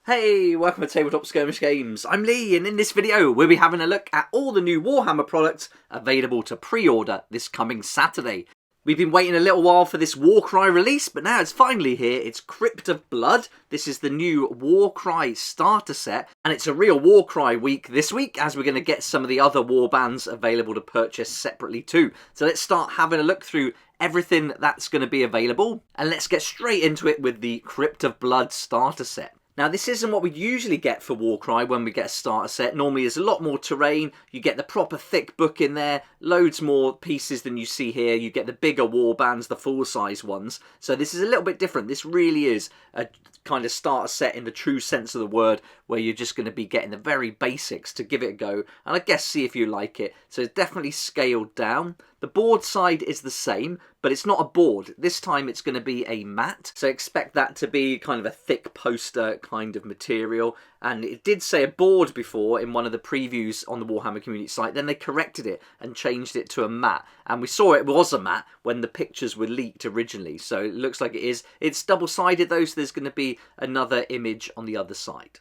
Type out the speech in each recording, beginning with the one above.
Hey, welcome to Tabletop Skirmish Games. I'm Lee, and in this video we'll be having a look at all the new Warhammer products available to pre-order this coming Saturday. We've been waiting a little while for this Warcry release, but now it's finally here. It's Crypt of Blood. This is the new Warcry starter set, and it's a real Warcry week this week, as we're going to get some of the other warbands available to purchase separately too. So let's start having a look through everything that's going to be available, and let's get straight into it with the Crypt of Blood starter set. Now, this isn't what we'd usually get for Warcry when we get a starter set. Normally there's a lot more terrain, you get the proper thick book in there, loads more pieces than you see here, you get the bigger warbands, the full-size ones. So this is a little bit different. This really is a kind of starter set in the true sense of the word, where you're just going to be getting the very basics to give it a go, and I guess see if you like it. So it's definitely scaled down. The board side is the same, but it's not a board. This time it's going to be a mat, so expect that to be kind of a thick poster kind of material. And it did say a board before in one of the previews on the Warhammer community site, then they corrected it and changed it to a mat. And we saw it was a mat when the pictures were leaked originally, so it looks like it is. It's double-sided though, so there's going to be another image on the other side.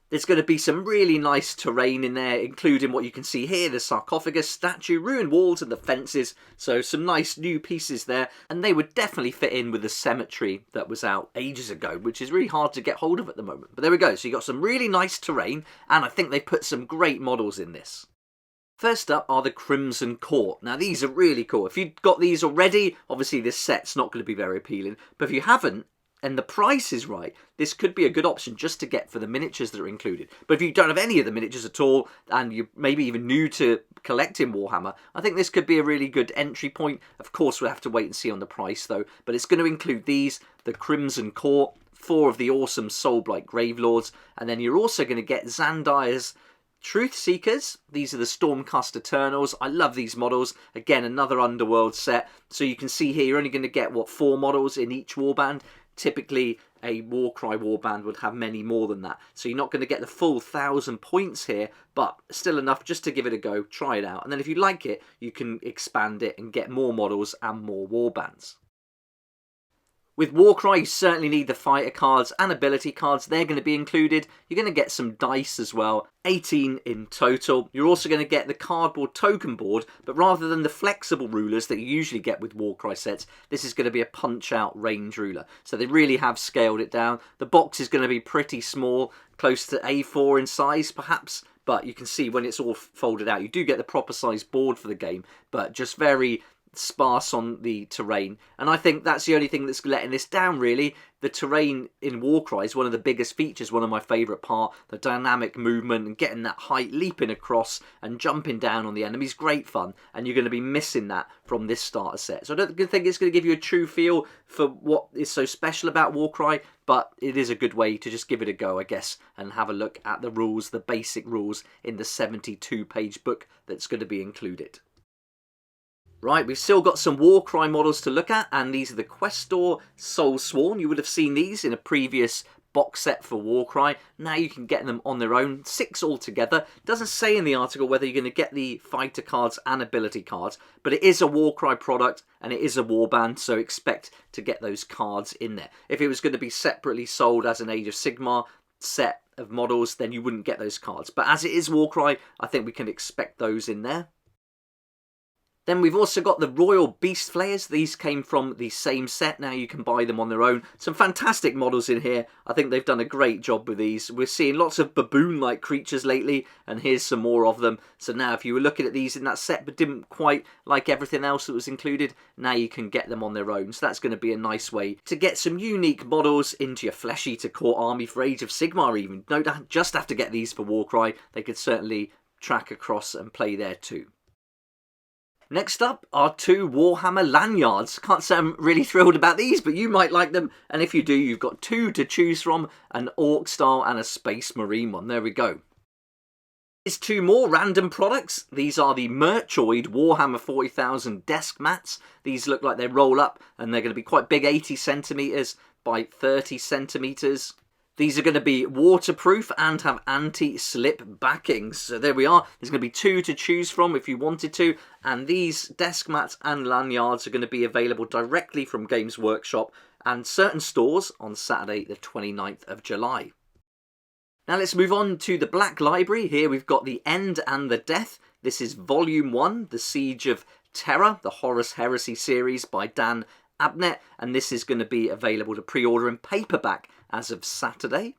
There's going to be some really nice terrain in there, including what you can see here, the sarcophagus, statue, ruined walls and the fences. So some nice new pieces there, and they would definitely fit in with the cemetery that was out ages ago, which is really hard to get hold of at the moment. But there we go, so you got some really nice terrain, and I think they put some great models in this. First up are the Crimson Court. Now these are really cool. If you've got these already, obviously this set's not going to be very appealing, but if you haven't, and the price is right, this could be a good option just to get for the miniatures that are included. But if you don't have any of the miniatures at all, and you're maybe even new to collecting Warhammer, I think this could be a really good entry point. Of course, we'll have to wait and see on the price though, but it's going to include these, the Crimson Court, 4 of the awesome Soulblight Gravelords, and then you're also going to get Zandire's Truth Seekers. These are the Stormcast Eternals. I love these models. Again, another Underworld set. So you can see here, you're only going to get, what, 4 models in each warband. Typically, a Warcry warband would have many more than that. So you're not going to get the full 1,000 points here, but still enough just to give it a go, try it out. And then if you like it, you can expand it and get more models and more warbands. With Warcry, you certainly need the fighter cards and ability cards. They're going to be included. You're going to get some dice as well, 18 in total. You're also going to get the cardboard token board, but rather than the flexible rulers that you usually get with Warcry sets, this is going to be a punch-out range ruler. So they really have scaled it down. The box is going to be pretty small, close to A4 in size perhaps, but you can see when it's all folded out, you do get the proper size board for the game, but just very sparse on the terrain, and I think that's the only thing that's letting this down really. The terrain in Warcry is one of the biggest features, one of my favourite part, the dynamic movement and getting that height, leaping across and jumping down on the enemies, great fun, and you're going to be missing that from this starter set. So I don't think it's going to give you a true feel for what is so special about Warcry, but it is a good way to just give it a go, I guess, and have a look at the rules, the basic rules in the 72-page book that's going to be included. Right, we've still got some Warcry models to look at, and these are the Questor Soulsworn. You would have seen these in a previous box set for Warcry. Now you can get them on their own, 6 altogether. Doesn't say in the article whether you're going to get the fighter cards and ability cards, but it is a Warcry product and it is a warband, so expect to get those cards in there. If it was going to be separately sold as an Age of Sigmar set of models, then you wouldn't get those cards. But as it is Warcry, I think we can expect those in there. Then we've also got the Royal Beast Flayers. These came from the same set. Now you can buy them on their own. Some fantastic models in here. I think they've done a great job with these. We're seeing lots of baboon-like creatures lately, and here's some more of them. So now if you were looking at these in that set but didn't quite like everything else that was included, now you can get them on their own. So that's going to be a nice way to get some unique models into your Flesh Eater core army for Age of Sigmar even. Don't just have to get these for Warcry. They could certainly track across and play there too. Next up are 2 Warhammer lanyards. Can't say I'm really thrilled about these, but you might like them. And if you do, you've got 2 to choose from, an Orc style and a Space Marine one. There we go. Here's 2 more random products. These are the Merchoid Warhammer 40,000 desk mats. These look like they roll up and they're going to be quite big, 80 centimetres by 30 centimetres. These are going to be waterproof and have anti-slip backings. So there we are. There's going to be 2 to choose from if you wanted to. And these desk mats and lanyards are going to be available directly from Games Workshop and certain stores on Saturday the 29th of July. Now let's move on to the Black Library. Here we've got The End and the Death. This is Volume 1, The Siege of Terror, the Horus Heresy series by Dan Abnett, and this is going to be available to pre-order in paperback as of Saturday.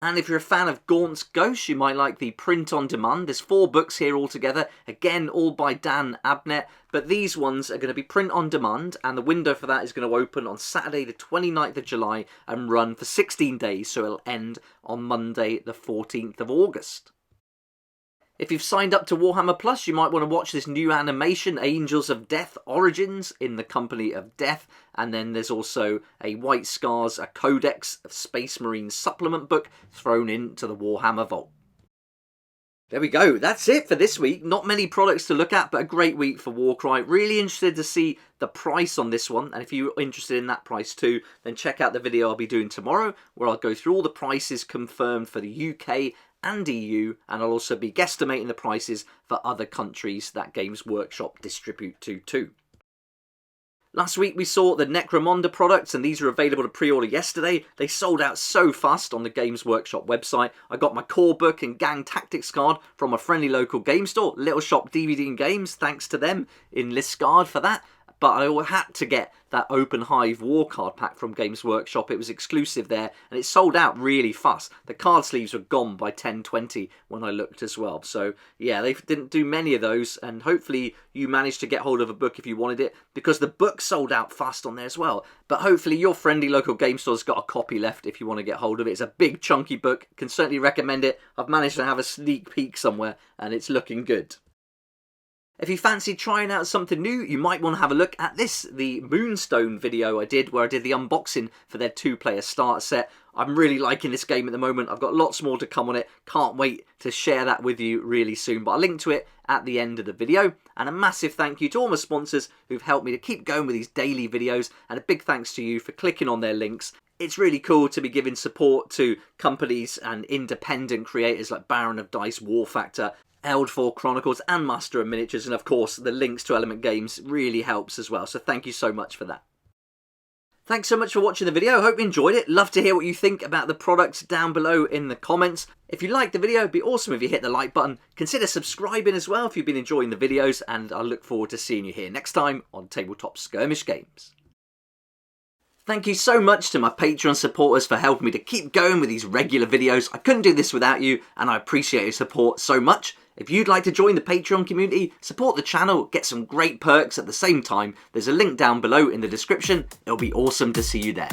And if you're a fan of Gaunt's Ghost, you might like the print on demand. There's 4 books here altogether, again all by Dan Abnett, but these ones are going to be print on demand, and the window for that is going to open on Saturday the 29th of July and run for 16 days, so it'll end on Monday the 14th of August. If you've signed up to Warhammer Plus, you might want to watch this new animation, Angels of Death Origins in the Company of Death. And then there's also a White Scars, a Codex, a Space Marine supplement book thrown into the Warhammer Vault. There we go, that's it for this week. Not many products to look at, but a great week for Warcry. Really interested to see the price on this one, and if you're interested in that price too, then check out the video I'll be doing tomorrow, where I'll go through all the prices confirmed for the UK and EU, and I'll also be guesstimating the prices for other countries that Games Workshop distribute to too. Last week we saw the Necromunda products, and these were available to pre-order yesterday. They sold out so fast on the Games Workshop website. I got my core book and gang tactics card from a friendly local game store, Little Shop DVD and Games, thanks to them in Liscard for that. But I had to get that Open Hive War card pack from Games Workshop. It was exclusive there, and it sold out really fast. The card sleeves were gone by 10:20 when I looked as well. So yeah, they didn't do many of those, and hopefully you managed to get hold of a book if you wanted it, because the book sold out fast on there as well. But hopefully your friendly local game store's got a copy left if you want to get hold of it. It's a big chunky book, can certainly recommend it. I've managed to have a sneak peek somewhere, and it's looking good. If you fancy trying out something new, you might want to have a look at this, the Moonstone video I did, where I did the unboxing for their 2-player starter set. I'm really liking this game at the moment. I've got lots more to come on it. Can't wait to share that with you really soon. But I'll link to it at the end of the video. And a massive thank you to all my sponsors who've helped me to keep going with these daily videos. And a big thanks to you for clicking on their links. It's really cool to be giving support to companies and independent creators like Baron of Dice, War Factor, Eldfor Chronicles and Master of Miniatures, and of course the links to Element Games really helps as well, so thank you so much for that. Thanks so much for watching the video, hope you enjoyed it. Love to hear what you think about the products down below in the comments. If you liked the video, it'd be awesome if you hit the like button. Consider subscribing as well if you've been enjoying the videos, and I look forward to seeing you here next time on Tabletop Skirmish Games. Thank you so much to my Patreon supporters for helping me to keep going with these regular videos. I couldn't do this without you, and I appreciate your support so much. If you'd like to join the Patreon community, support the channel, get some great perks at the same time, there's a link down below in the description. It'll be awesome to see you there.